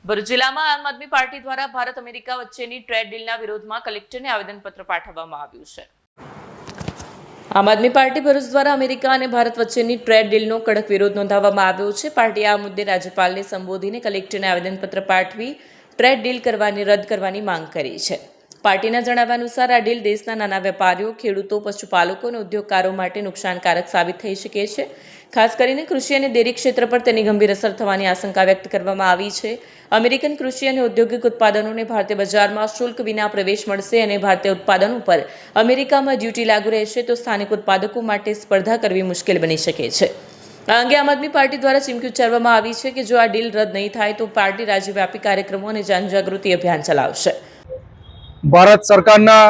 ભરૂચ જિલ્લામાં આમ આદમી પાર્ટી દ્વારા ભારત અમેરિકા વચ્ચેની ટ્રેડ ડીલના વિરોધમાં કલેક્ટરને આવેદનપત્ર પાઠવવામાં આવ્યું છે। આમ આદમી પાર્ટી ભરૂચ દ્વારા અમેરિકા અને ભારત વચ્ચેની ટ્રેડ ડીલનો કડક વિરોધ નોંધાવવામાં આવ્યો છે। પાર્ટીએ આ મુદ્દે રાજ્યપાલને સંબોધીને કલેક્ટરને આવેદનપત્ર પાઠવી ટ્રેડ ડીલ રદ કરવાની માંગ કરી છે। પાર્ટીના જણાવ્યા અનુસાર આ ડીલ દેશના નાના વેપારીઓ, ખેડૂતો, પશુપાલકો અને ઉદ્યોગકારો માટે નુકસાનકારક સાબિત થઈ શકે છે। ખાસ કરીને કૃષિ અને ડેરી ક્ષેત્ર પર તેની ગંભીર અસર થવાની આશંકા વ્યક્ત કરવામાં આવી છે। અમેરિકન કૃષિ અને ઔદ્યોગિક ઉત્પાદનોને ભારતીય બજારમાં શુલ્ક વિના પ્રવેશ મળશે અને ભારતીય ઉત્પાદનો પર અમેરિકામાં ડ્યુટી લાગુ રહેશે તો સ્થાનિક ઉત્પાદકો માટે સ્પર્ધા કરવી મુશ્કેલ બની શકે છે। આ અંગે આમ આદમી પાર્ટી દ્વારા ચીમકી ઉચ્ચારવામાં આવી છે કે જો આ ડીલ રદ નહીં થાય તો પાર્ટી રાજ્યવ્યાપી કાર્યક્રમો અને જનજાગૃતિ અભિયાન ચલાવશે। ભારત સરકારના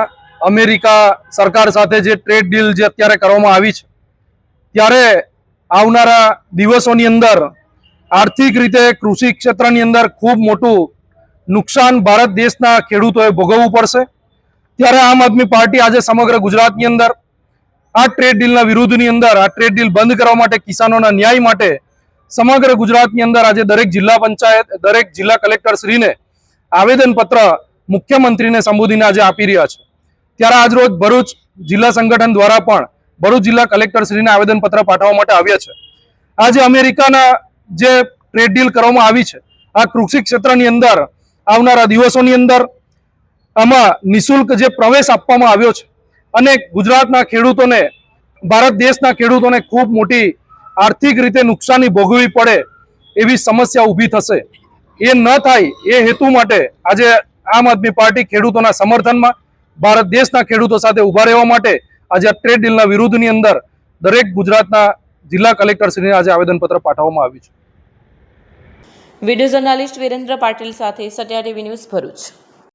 અમેરિકા સરકાર સાથે જે ટ્રેડ ડીલ જે અત્યારે કરવામાં આવી છે, ત્યારે આવનારા દિવસોની અંદર આર્થિક રીતે કૃષિ ક્ષેત્રની અંદર ખૂબ મોટું નુકસાન ભારત દેશના ખેડૂતોએ ભોગવવું પડશે। ત્યારે આમ આદમી પાર્ટી આજે સમગ્ર ગુજરાતની અંદર આ ટ્રેડ ડીલના વિરુદ્ધની અંદર આ ટ્રેડ ડીલ બંધ કરવા માટે, કિસાનોના ન્યાય માટે સમગ્ર ગુજરાતની અંદર આજે દરેક જિલ્લા પંચાયત, દરેક જિલ્લા કલેક્ટરશ્રીને આવેદનપત્ર મુખ્યમંત્રીને સંબોધીને આજે આપી રહ્યા છે। ત્યારે આજરોજ ભરૂચ જિલ્લા સંગઠન દ્વારા પણ ભરૂચ જિલ્લા કલેક્ટરશ્રીને આવેદનપત્ર પાઠવવા માટે આવ્યા છે। આજે અમેરિકાના જે ટ્રેડ ડીલ કરવામાં આવી છે, આ કૃષિ ક્ષેત્રની અંદર આવનારા દિવસોની અંદર આમાં નિઃશુલ્ક જે પ્રવેશ આપવામાં આવ્યો છે અને ગુજરાતના ખેડૂતોને, ભારત દેશના ખેડૂતોને ખૂબ મોટી આર્થિક રીતે નુકસાની ભોગવવી પડે એવી સમસ્યા ઊભી થશે। એ ન થાય એ હેતુ માટે આજે આમ આદમી પાર્ટી ખેડૂતોના સમર્થનમાં, ભારત દેશના ખેડૂતો સાથે ઉભા રહેવા માટે આજે આ ટ્રેડ ડીલના વિરુદ્ધની અંદર દરેક ગુજરાતના જિલ્લા કલેક્ટરશ્રીને આજે આવેદનપત્ર પાઠવવામાં આવ્યું છે। વિડીયો જર્નાલિસ્ટ વિરેન્દ્ર પાટીલ સાથે સત્યા ટીવી ન્યૂઝ ભરૂચ।